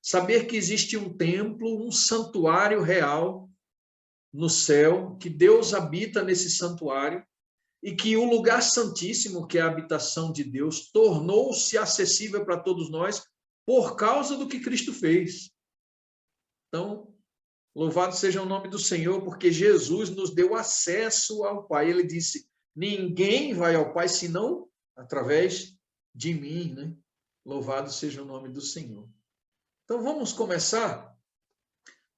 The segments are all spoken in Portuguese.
saber que existe um templo, um santuário real no céu, que Deus habita nesse santuário, e que o lugar santíssimo, que é a habitação de Deus, tornou-se acessível para todos nós por causa do que Cristo fez. Então, louvado seja o nome do Senhor, porque Jesus nos deu acesso ao Pai. Ele disse, ninguém vai ao Pai senão através de mim, né? Louvado seja o nome do Senhor. Então, vamos começar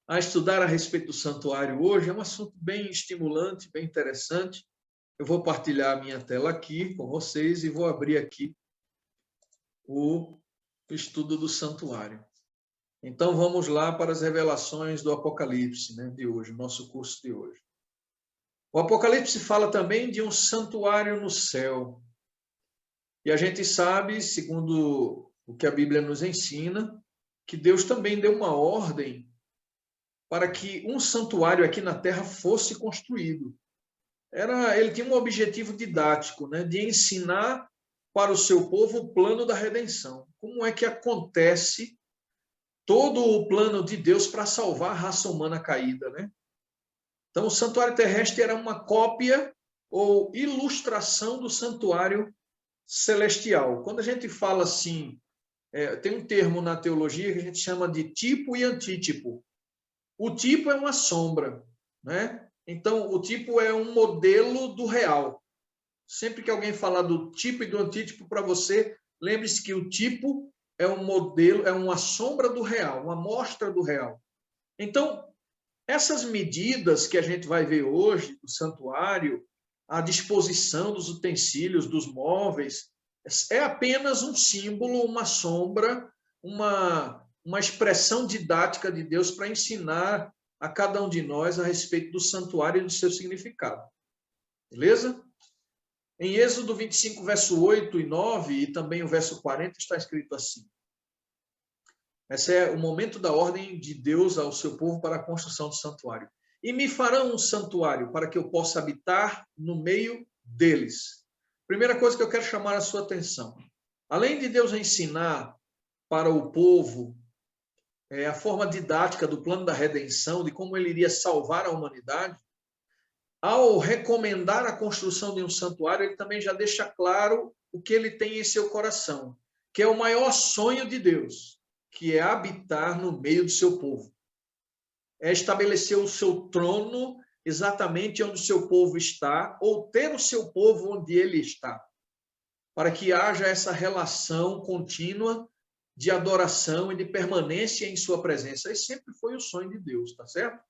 a estudar a respeito do santuário hoje. É um assunto bem estimulante, bem interessante. Eu vou partilhar a minha tela aqui com vocês e vou abrir aqui o estudo do santuário. Então, vamos lá para as revelações do Apocalipse, né, de hoje, nosso curso de hoje. O Apocalipse fala também de um santuário no céu. E a gente sabe, segundo o que a Bíblia nos ensina, que Deus também deu uma ordem para que um santuário aqui na terra fosse construído. Ele tinha um objetivo didático, né, de ensinar para o seu povo o plano da redenção. Como é que acontece todo o plano de Deus para salvar a raça humana caída, né? Então, o santuário terrestre era uma cópia ou ilustração do santuário celestial. Quando a gente fala assim, tem um termo na teologia que a gente chama de tipo e antítipo. O tipo é uma sombra, né? Então, o tipo é um modelo do real. Sempre que alguém falar do tipo e do antítipo para você, lembre-se que o tipo é um modelo, é uma sombra do real, uma amostra do real. Então, essas medidas que a gente vai ver hoje do santuário, a disposição dos utensílios, dos móveis, é apenas um símbolo, uma sombra, uma expressão didática de Deus para ensinar a cada um de nós a respeito do santuário e do seu significado. Beleza? Em Êxodo 25, verso 8 e 9, e também o verso 40, está escrito assim. Esse é o momento da ordem de Deus ao seu povo para a construção do santuário. E me farão um santuário para que eu possa habitar no meio deles. Primeira coisa que eu quero chamar a sua atenção. Além de Deus ensinar para o povo a forma didática do plano da redenção, de como ele iria salvar a humanidade, ao recomendar a construção de um santuário, ele também já deixa claro o que ele tem em seu coração, que é o maior sonho de Deus, que é habitar no meio do seu povo. É estabelecer o seu trono exatamente onde o seu povo está, ou ter o seu povo onde ele está, para que haja essa relação contínua de adoração e de permanência em sua presença. Esse sempre foi o sonho de Deus, tá certo?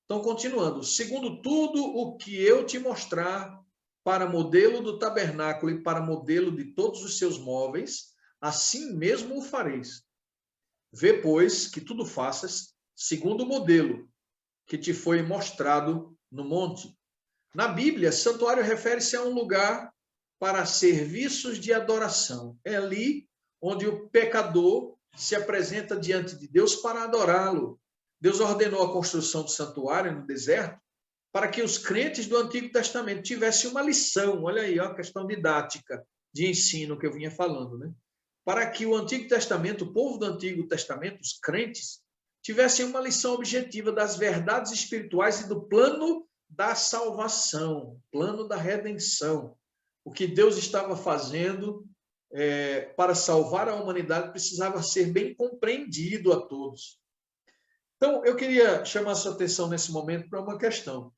Então, continuando. Segundo tudo o que eu te mostrar para modelo do tabernáculo e para modelo de todos os seus móveis, assim mesmo o fareis. Vê, pois, que tudo faças segundo o modelo que te foi mostrado no monte. Na Bíblia, santuário refere-se a um lugar para serviços de adoração. É ali onde o pecador se apresenta diante de Deus para adorá-lo. Deus ordenou a construção do santuário no deserto para que os crentes do Antigo Testamento tivessem uma lição. Olha aí, ó, a questão didática de ensino que eu vinha falando, né? Para que o Antigo Testamento, o povo do Antigo Testamento, os crentes, tivessem uma lição objetiva das verdades espirituais e do plano da salvação, plano da redenção. O que Deus estava fazendo para salvar a humanidade precisava ser bem compreendido a todos. Então, eu queria chamar a sua atenção nesse momento para uma questão.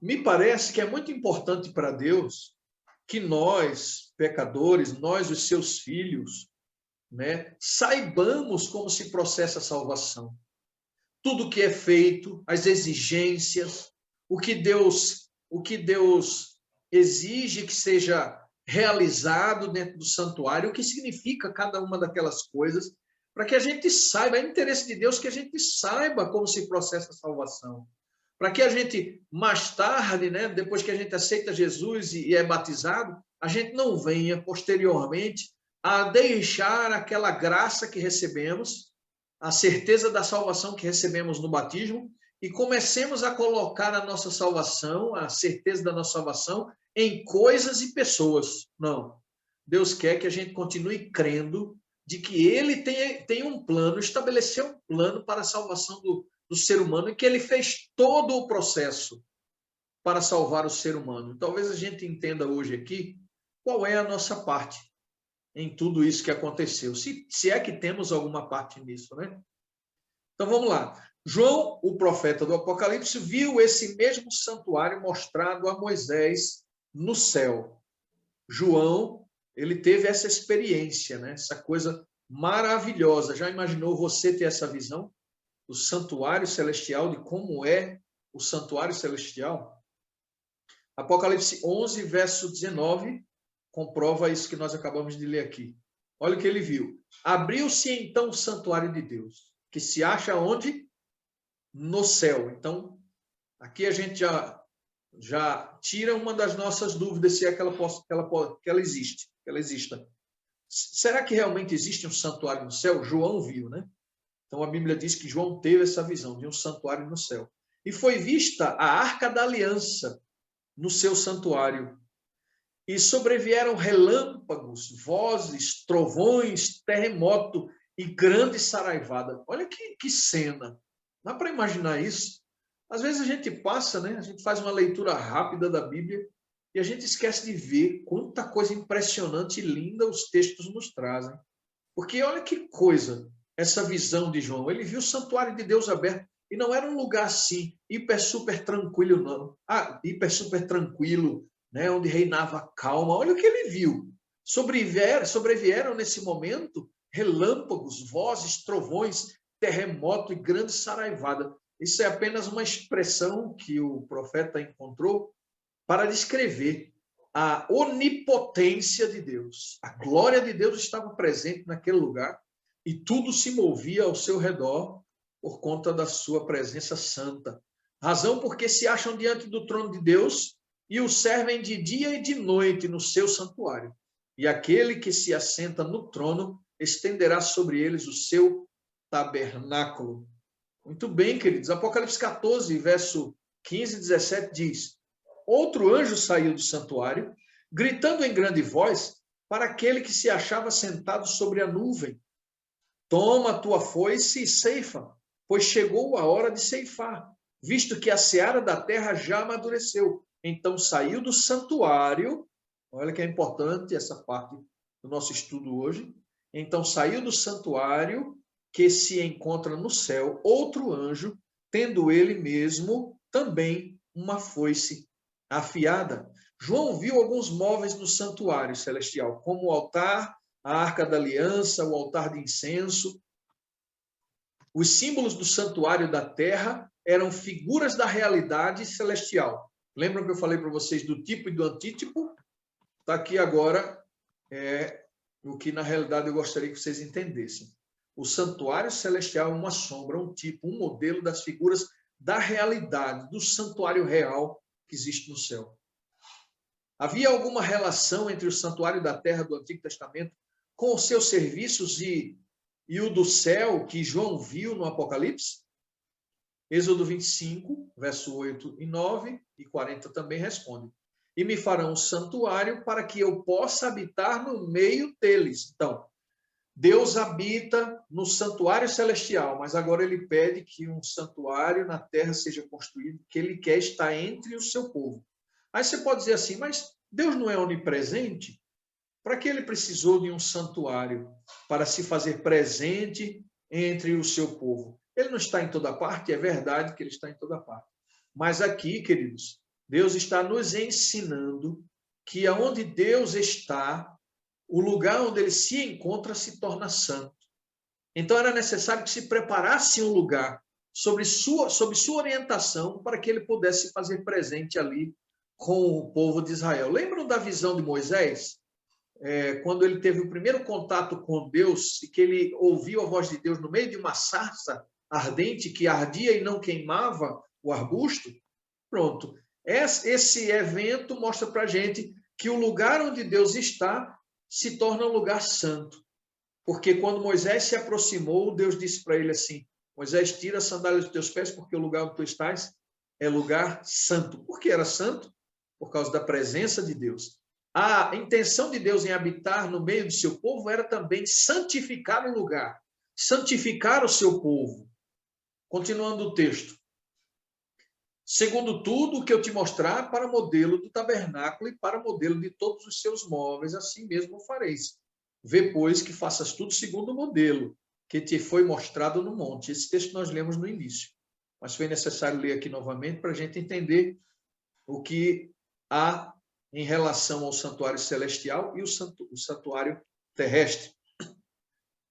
Me parece que é muito importante para Deus que nós, pecadores, nós, os seus filhos, né, saibamos como se processa a salvação. Tudo que é feito, as exigências, o que Deus exige que seja realizado dentro do santuário, o que significa cada uma daquelas coisas, para que a gente saiba, é interesse de Deus que a gente saiba como se processa a salvação. Para que a gente, mais tarde, né, depois que a gente aceita Jesus e é batizado, a gente não venha, posteriormente, a deixar aquela graça que recebemos, a certeza da salvação que recebemos no batismo, e comecemos a colocar a nossa salvação, a certeza da nossa salvação, em coisas e pessoas. Não. Deus quer que a gente continue crendo de que ele tem um plano, estabeleceu um plano para a salvação do ser humano e que ele fez todo o processo para salvar o ser humano. Talvez a gente entenda hoje aqui qual é a nossa parte em tudo isso que aconteceu, se é que temos alguma parte nisso, né? Então vamos lá. João, o profeta do Apocalipse, viu esse mesmo santuário mostrado a Moisés no céu. João, ele teve essa experiência, né? Essa coisa maravilhosa. Já imaginou você ter essa visão do santuário celestial, de como é o santuário celestial? Apocalipse 11, verso 19, comprova isso que nós acabamos de ler aqui. Olha o que ele viu. Abriu-se então o santuário de Deus, que se acha onde? No céu. Então, aqui a gente já tira uma das nossas dúvidas se é que ela existe, que ela exista. Será que realmente existe um santuário no céu? João viu, né? Então a Bíblia diz que João teve essa visão de um santuário no céu. E foi vista a Arca da Aliança no seu santuário. E sobrevieram relâmpagos, vozes, trovões, terremoto e grande saraivada. Olha que cena. Dá para imaginar isso? Às vezes a gente passa, né? A gente faz uma leitura rápida da Bíblia e a gente esquece de ver quanta coisa impressionante e linda os textos nos trazem. Porque olha que coisa essa visão de João. Ele viu o santuário de Deus aberto e não era um lugar assim, hiper super tranquilo, não. Hiper super tranquilo, né? Onde reinava calma. Olha o que ele viu. Sobrevieram nesse momento relâmpagos, vozes, trovões, terremoto e grande saraivada. Isso é apenas uma expressão que o profeta encontrou para descrever a onipotência de Deus. A glória de Deus estava presente naquele lugar e tudo se movia ao seu redor por conta da sua presença santa. Razão porque se acham diante do trono de Deus e o servem de dia e de noite no seu santuário. E aquele que se assenta no trono estenderá sobre eles o seu tabernáculo. Muito bem, queridos. Apocalipse 14, verso 15 e 17 diz: outro anjo saiu do santuário, gritando em grande voz para aquele que se achava sentado sobre a nuvem: toma a tua foice e ceifa, pois chegou a hora de ceifar, visto que a seara da terra já amadureceu. Então saiu do santuário, olha que é importante essa parte do nosso estudo hoje. Então saiu do santuário que se encontra no céu outro anjo, tendo ele mesmo também uma foice afiada. João viu alguns móveis no santuário celestial, como o altar, a arca da aliança, o altar de incenso. Os símbolos do santuário da terra eram figuras da realidade celestial. Lembram que eu falei para vocês do tipo e do antítipo? Está aqui agora o que, na realidade, eu gostaria que vocês entendessem. O santuário celestial é uma sombra, um tipo, um modelo das figuras da realidade, do santuário real que existe no céu. Havia alguma relação entre o santuário da terra do Antigo Testamento com os seus serviços e o do céu que João viu no Apocalipse? Êxodo 25, verso 8 e 9 e 40 também responde: e me farão um santuário para que eu possa habitar no meio deles. Então, Deus habita no santuário celestial, mas agora ele pede que um santuário na terra seja construído, que ele quer estar entre o seu povo. Aí você pode dizer assim, mas Deus não é onipresente? Para que ele precisou de um santuário para se fazer presente entre o seu povo? Ele não está em toda parte? É verdade que ele está em toda parte. Mas aqui, queridos, Deus está nos ensinando que aonde Deus está, o lugar onde ele se encontra se torna santo. Então era necessário que se preparasse um lugar sob sua orientação para que ele pudesse fazer presente ali com o povo de Israel. Lembram da visão de Moisés? Quando ele teve o primeiro contato com Deus e que ele ouviu a voz de Deus no meio de uma sarça ardente que ardia e não queimava o arbusto? Pronto. Esse evento mostra para a gente que o lugar onde Deus está se torna um lugar santo. Porque quando Moisés se aproximou, Deus disse para ele assim: Moisés, tira as sandálias dos teus pés, porque o lugar onde tu estás é lugar santo. Por que era santo? Por causa da presença de Deus. A intenção de Deus em habitar no meio de seu povo era também santificar o lugar, santificar o seu povo. Continuando o texto. Segundo tudo o que eu te mostrar, para modelo do tabernáculo e para modelo de todos os seus móveis, assim mesmo fareis. Vê, pois, que faças tudo segundo o modelo que te foi mostrado no monte. Esse texto nós lemos no início, mas foi necessário ler aqui novamente para a gente entender o que há em relação ao santuário celestial e o santuário terrestre.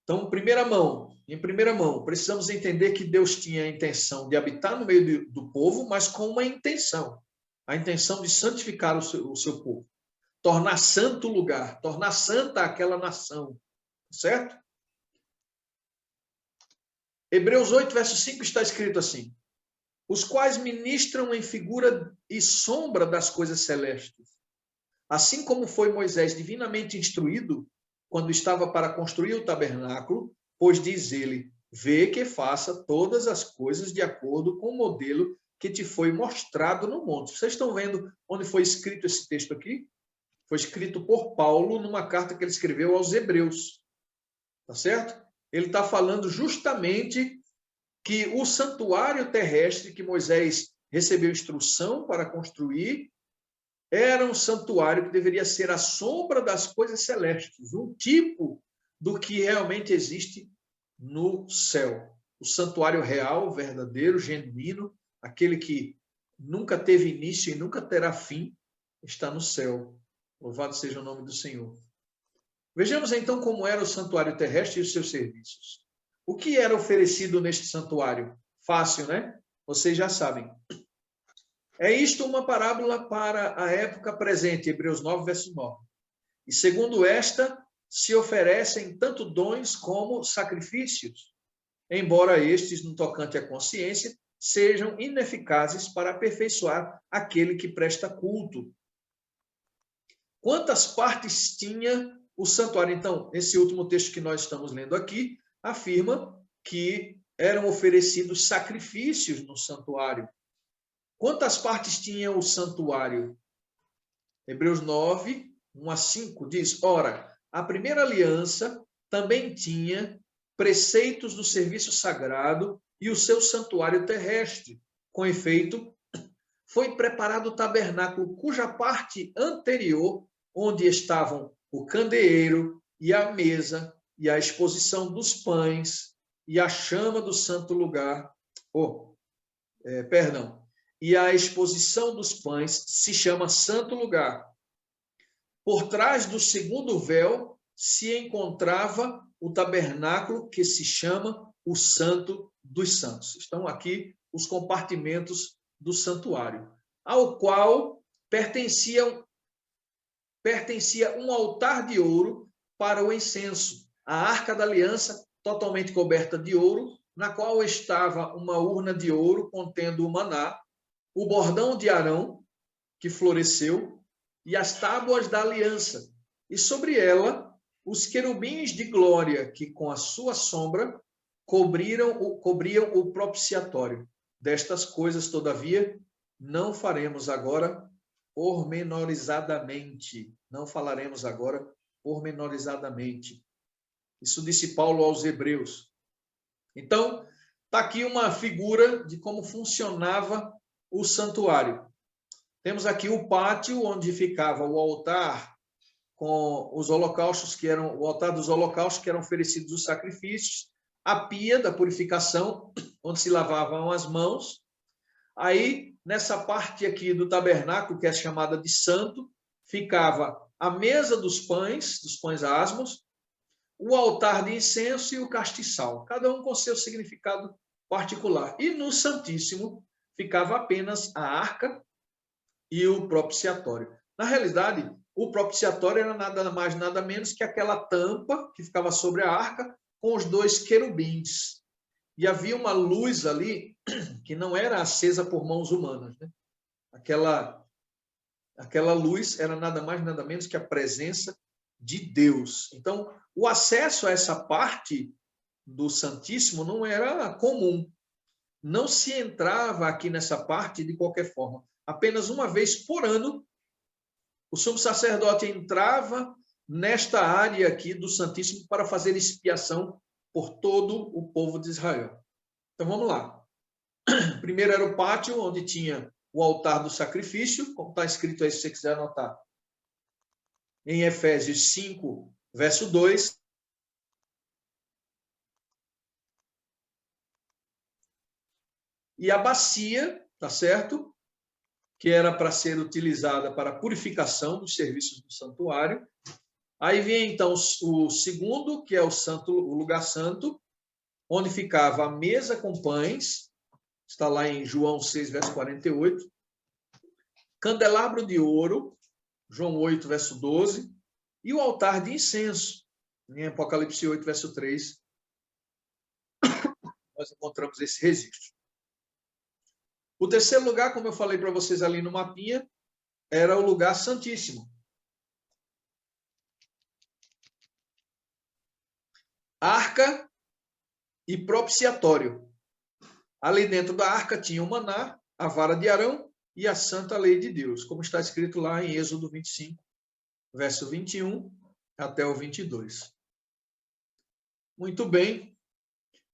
Então, em primeira mão, precisamos entender que Deus tinha a intenção de habitar no meio do povo, mas com uma intenção, a intenção de santificar o seu povo, tornar santo o lugar, tornar santa aquela nação, certo? Hebreus 8, verso 5 está escrito assim: os quais ministram em figura e sombra das coisas celestes. Assim como foi Moisés divinamente instruído quando estava para construir o tabernáculo, pois diz ele, vê que faça todas as coisas de acordo com o modelo que te foi mostrado no monte. Vocês estão vendo onde foi escrito esse texto aqui? Foi escrito por Paulo numa carta que ele escreveu aos Hebreus. Tá certo? Ele está falando justamente que o santuário terrestre que Moisés recebeu instrução para construir era um santuário que deveria ser a sombra das coisas celestes, um tipo do que realmente existe no céu. O santuário real, verdadeiro, genuíno, aquele que nunca teve início e nunca terá fim, está no céu. Louvado seja o nome do Senhor. Vejamos então como era o santuário terrestre e os seus serviços. O que era oferecido neste santuário? Fácil, né? Vocês já sabem. É isto uma parábola para a época presente, Hebreus 9, verso 9. E segundo esta, se oferecem tanto dons como sacrifícios, embora estes, no tocante à consciência, sejam ineficazes para aperfeiçoar aquele que presta culto. Quantas partes tinha o santuário? Então, esse último texto que nós estamos lendo aqui afirma que eram oferecidos sacrifícios no santuário. Quantas partes tinha o santuário? Hebreus 9, 1 a 5 diz, ora, a primeira aliança também tinha preceitos do serviço sagrado e o seu santuário terrestre. Com efeito, foi preparado o tabernáculo, cuja parte anterior, onde estavam o candeeiro e a mesa e a exposição dos pães e a chama do santo lugar, e a exposição dos pães se chama santo lugar. Por trás do segundo véu se encontrava o tabernáculo que se chama o Santo dos Santos. Estão aqui os compartimentos do santuário, ao qual pertencia um altar de ouro para o incenso, a arca da aliança totalmente coberta de ouro, na qual estava uma urna de ouro contendo o maná, o bordão de Arão, que floresceu, e as tábuas da aliança, e sobre ela os querubins de glória, que com a sua sombra cobriam o propiciatório. Destas coisas, todavia, não faremos agora pormenorizadamente. Não falaremos agora pormenorizadamente. Isso disse Paulo aos Hebreus. Então, está aqui uma figura de como funcionava o santuário. Temos aqui o pátio onde ficava o altar com os holocaustos o altar dos holocaustos que eram oferecidos os sacrifícios, a pia da purificação onde se lavavam as mãos. Aí, nessa parte aqui do tabernáculo, que é chamada de santo, ficava a mesa dos pães asmos, o altar de incenso e o castiçal, cada um com seu significado particular. E no Santíssimo ficava apenas a arca e o propiciatório. Na realidade, o propiciatório era nada mais, nada menos que aquela tampa que ficava sobre a arca com os dois querubins. E havia uma luz ali que não era acesa por mãos humanas, né? Aquela luz era nada mais, nada menos que a presença de Deus. Então, o acesso a essa parte do Santíssimo não era comum. Não se entrava aqui nessa parte de qualquer forma. Apenas uma vez por ano O sumo sacerdote entrava nesta área aqui do Santíssimo para fazer expiação por todo o povo de Israel. Então, vamos lá. Primeiro era o pátio, onde tinha o altar do sacrifício, como está escrito aí, se você quiser anotar. Em Efésios 5, verso 2. E a bacia, tá certo? Que era para ser utilizada para a purificação dos serviços do santuário. Aí vem, então, o segundo, que é o lugar santo, onde ficava a mesa com pães, está lá em João 6, verso 48. Candelabro de ouro, João 8, verso 12. E o altar de incenso, em Apocalipse 8, verso 3. Nós encontramos esse registro. O terceiro lugar, como eu falei para vocês ali no mapinha, era o lugar santíssimo. Arca e propiciatório. Ali dentro da arca tinha o maná, a vara de Arão e a santa lei de Deus, como está escrito lá em Êxodo 25, verso 21 até o 22. Muito bem.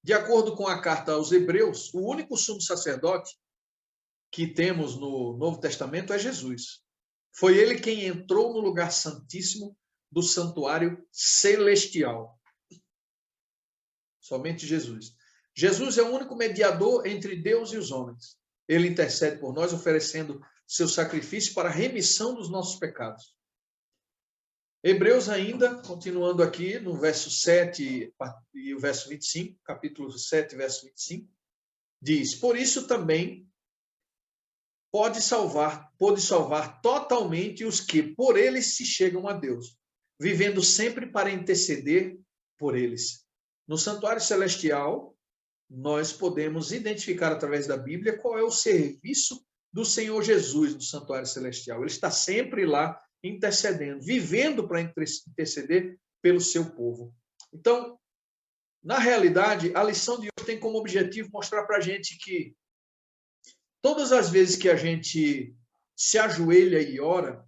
De acordo com a carta aos Hebreus, o único sumo sacerdote que temos no Novo Testamento é Jesus. Foi ele quem entrou no lugar santíssimo do santuário celestial. Somente Jesus. Jesus é o único mediador entre Deus e os homens. Ele intercede por nós, oferecendo seu sacrifício para a remissão dos nossos pecados. Hebreus ainda, continuando aqui no verso 7 e o verso 25, capítulo 7, verso 25, diz: por isso também pode salvar totalmente os que por eles se chegam a Deus, vivendo sempre para interceder por eles. No santuário celestial, nós podemos identificar através da Bíblia qual é o serviço do Senhor Jesus no santuário celestial. Ele está sempre lá intercedendo, vivendo para interceder pelo seu povo. Então, na realidade, a lição de hoje tem como objetivo mostrar para a gente que todas as vezes que a gente se ajoelha e ora,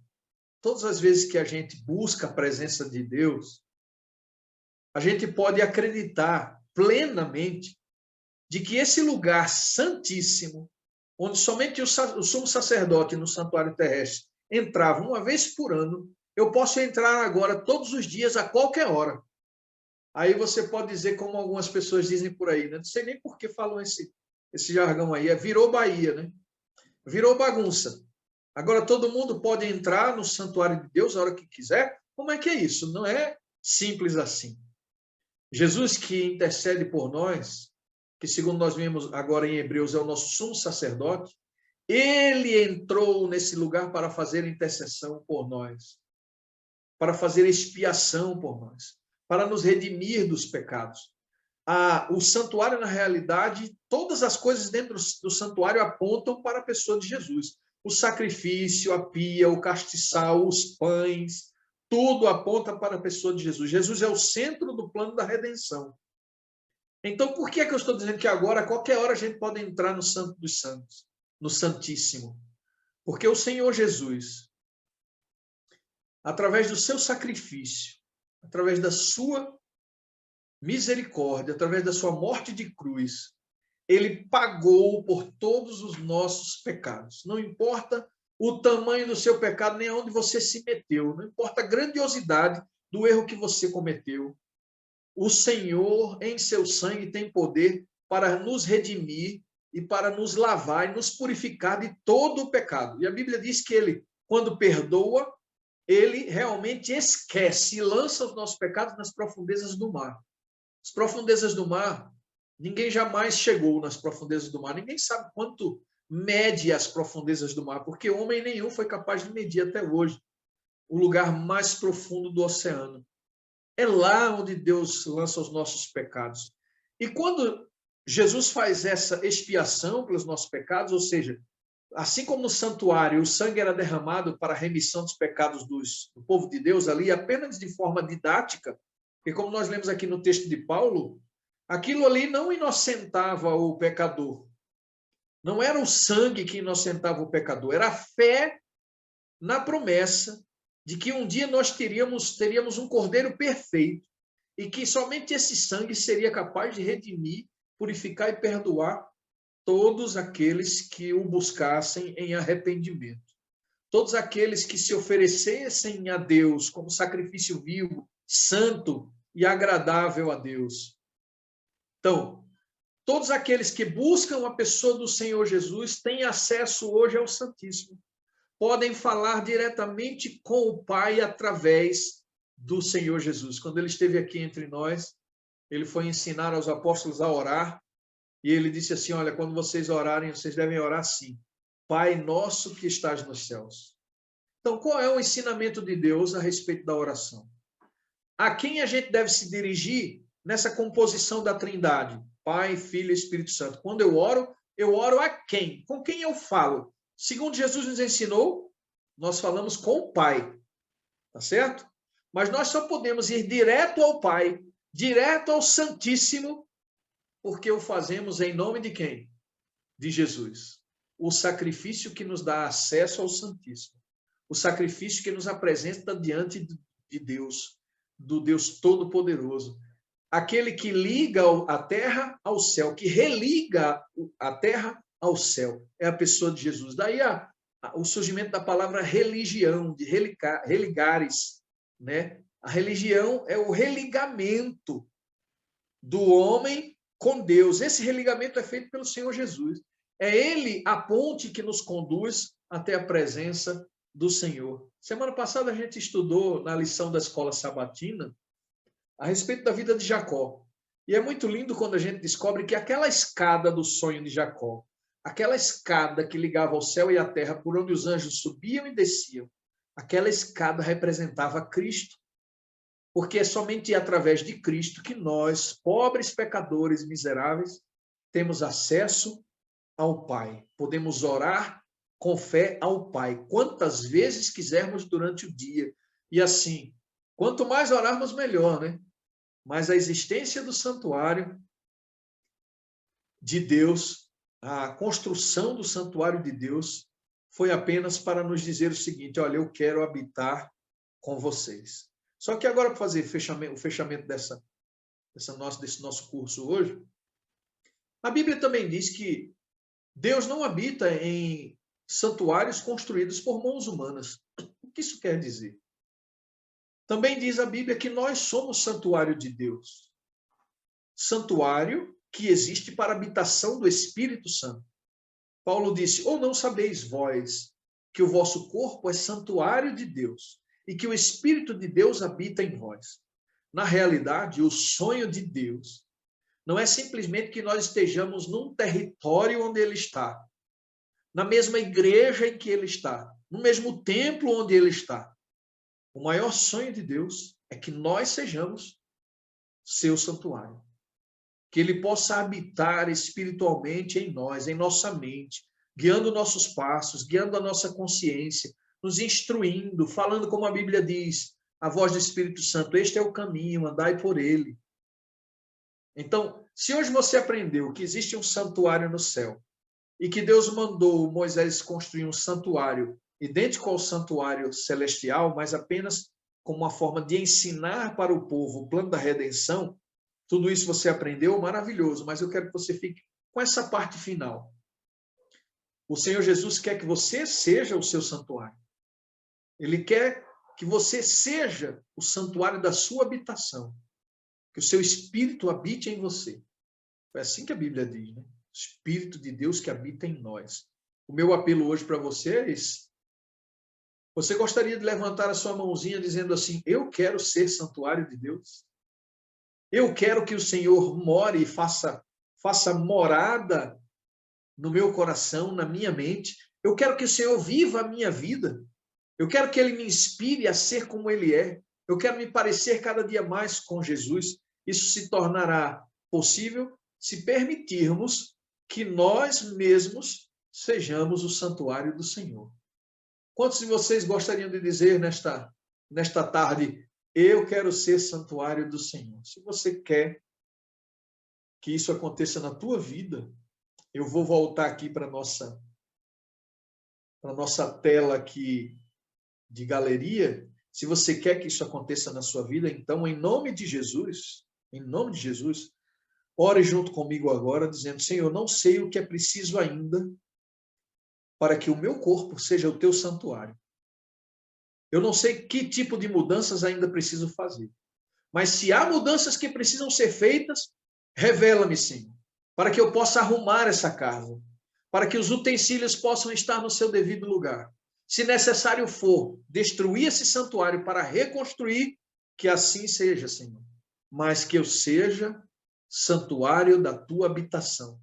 todas as vezes que a gente busca a presença de Deus, a gente pode acreditar plenamente de que esse lugar santíssimo, onde somente o sumo sacerdote no santuário terrestre entrava uma vez por ano, eu posso entrar agora todos os dias, a qualquer hora. Aí você pode dizer, como algumas pessoas dizem por aí, né? Não sei nem por que falam esse jargão aí, virou Bahia, né? Virou bagunça. Agora todo mundo pode entrar no santuário de Deus a hora que quiser? Como é que é isso? Não é simples assim. Jesus, que intercede por nós, que segundo nós vemos agora em Hebreus é o nosso sumo sacerdote, ele entrou nesse lugar para fazer intercessão por nós, para fazer expiação por nós, para nos redimir dos pecados. O santuário, na realidade, todas as coisas dentro do santuário apontam para a pessoa de Jesus. O sacrifício, a pia, o castiçal, os pães, tudo aponta para a pessoa de Jesus. Jesus é o centro do plano da redenção. Então, por que é que eu estou dizendo que agora, a qualquer hora, a gente pode entrar no Santo dos Santos, no Santíssimo? Porque o Senhor Jesus, através do seu sacrifício, através da sua misericórdia, através da sua morte de cruz, ele pagou por todos os nossos pecados. Não importa o tamanho do seu pecado, nem aonde você se meteu, não importa a grandiosidade do erro que você cometeu. O Senhor, em seu sangue, tem poder para nos redimir e para nos lavar e nos purificar de todo o pecado. E a Bíblia diz que ele, quando perdoa, ele realmente esquece e lança os nossos pecados nas profundezas do mar. As profundezas do mar, ninguém jamais chegou nas profundezas do mar. Ninguém sabe quanto mede as profundezas do mar, porque homem nenhum foi capaz de medir até hoje o lugar mais profundo do oceano. É lá onde Deus lança os nossos pecados. E quando Jesus faz essa expiação pelos nossos pecados, ou seja, assim como no santuário o sangue era derramado para a remissão dos pecados do povo de Deus ali, apenas de forma didática, porque como nós lemos aqui no texto de Paulo, aquilo ali não inocentava o pecador. Não era o sangue que inocentava o pecador, era a fé na promessa de que um dia nós teríamos um cordeiro perfeito e que somente esse sangue seria capaz de redimir, purificar e perdoar todos aqueles que o buscassem em arrependimento. Todos aqueles que se oferecessem a Deus como sacrifício vivo, santo e agradável a Deus. Então, todos aqueles que buscam a pessoa do Senhor Jesus têm acesso hoje ao Santíssimo. Podem falar diretamente com o Pai através do Senhor Jesus. Quando ele esteve aqui entre nós, ele foi ensinar aos apóstolos a orar, e ele disse assim, olha, quando vocês orarem, vocês devem orar assim, Pai nosso que estás nos céus. Então, qual é o ensinamento de Deus a respeito da oração? A quem a gente deve se dirigir nessa composição da Trindade? Pai, Filho e Espírito Santo. Quando eu oro a quem? Com quem eu falo? Segundo Jesus nos ensinou, nós falamos com o Pai, tá certo? Mas nós só podemos ir direto ao Pai, direto ao Santíssimo, porque o fazemos em nome de quem? De Jesus. O sacrifício que nos dá acesso ao Santíssimo. O sacrifício que nos apresenta diante de Deus, do Deus Todo-Poderoso. Aquele que liga a terra ao céu, que religa a terra ao céu. É a pessoa de Jesus. Daí o surgimento da palavra religião, de religares, né? A religião é o religamento do homem com Deus. Esse religamento é feito pelo Senhor Jesus. É ele a ponte que nos conduz até a presença do Senhor. Semana passada a gente estudou na lição da escola sabatina a respeito da vida de Jacó. E é muito lindo quando a gente descobre que aquela escada do sonho de Jacó, aquela escada que ligava ao céu e à terra, por onde os anjos subiam e desciam, aquela escada representava Cristo. Porque é somente através de Cristo que nós, pobres pecadores miseráveis, temos acesso ao Pai. Podemos orar com fé ao Pai, quantas vezes quisermos durante o dia. E assim, quanto mais orarmos, melhor, né? Mas a existência do santuário de Deus, a construção do santuário de Deus, foi apenas para nos dizer o seguinte, olha, eu quero habitar com vocês. Só que agora, para fazer o fechamento desse nosso curso hoje, a Bíblia também diz que Deus não habita em santuários construídos por mãos humanas. O que isso quer dizer? Também diz a Bíblia que nós somos santuário de Deus. Santuário que existe para a habitação do Espírito Santo. Paulo disse, ou não sabeis vós que o vosso corpo é santuário de Deus e que o Espírito de Deus habita em vós. Na realidade, o sonho de Deus não é simplesmente que nós estejamos num território onde Ele está, na mesma igreja em que Ele está, no mesmo templo onde Ele está. O maior sonho de Deus é que nós sejamos seu santuário. Que Ele possa habitar espiritualmente em nós, em nossa mente, guiando nossos passos, guiando a nossa consciência, nos instruindo, falando como a Bíblia diz, a voz do Espírito Santo, este é o caminho, andai por ele. Então, se hoje você aprendeu que existe um santuário no céu e que Deus mandou Moisés construir um santuário idêntico ao santuário celestial, mas apenas como uma forma de ensinar para o povo o plano da redenção, tudo isso você aprendeu, maravilhoso, mas eu quero que você fique com essa parte final. O Senhor Jesus quer que você seja o seu santuário. Ele quer que você seja o santuário da sua habitação. Que o seu Espírito habite em você. É assim que a Bíblia diz, né? O Espírito de Deus que habita em nós. O meu apelo hoje para você é esse. Você gostaria de levantar a sua mãozinha dizendo assim, eu quero ser santuário de Deus? Eu quero que o Senhor more e faça morada no meu coração, na minha mente. Eu quero que o Senhor viva a minha vida. Eu quero que Ele me inspire a ser como Ele é. Eu quero me parecer cada dia mais com Jesus. Isso se tornará possível se permitirmos que nós mesmos sejamos o santuário do Senhor. Quantos de vocês gostariam de dizer nesta tarde, eu quero ser santuário do Senhor? Se você quer que isso aconteça na tua vida, eu vou voltar aqui para a nossa tela aqui de galeria Se você quer que isso aconteça na sua vida, então, em nome de Jesus, ore junto comigo agora, dizendo: Senhor, não sei o que é preciso ainda para que o meu corpo seja o teu santuário. Eu não sei que tipo de mudanças ainda preciso fazer. Mas se há mudanças que precisam ser feitas, revela-me, Senhor, para que eu possa arrumar essa casa, para que os utensílios possam estar no seu devido lugar. Se necessário for destruir esse santuário para reconstruir, que assim seja, Senhor. Mas que eu seja santuário da tua habitação.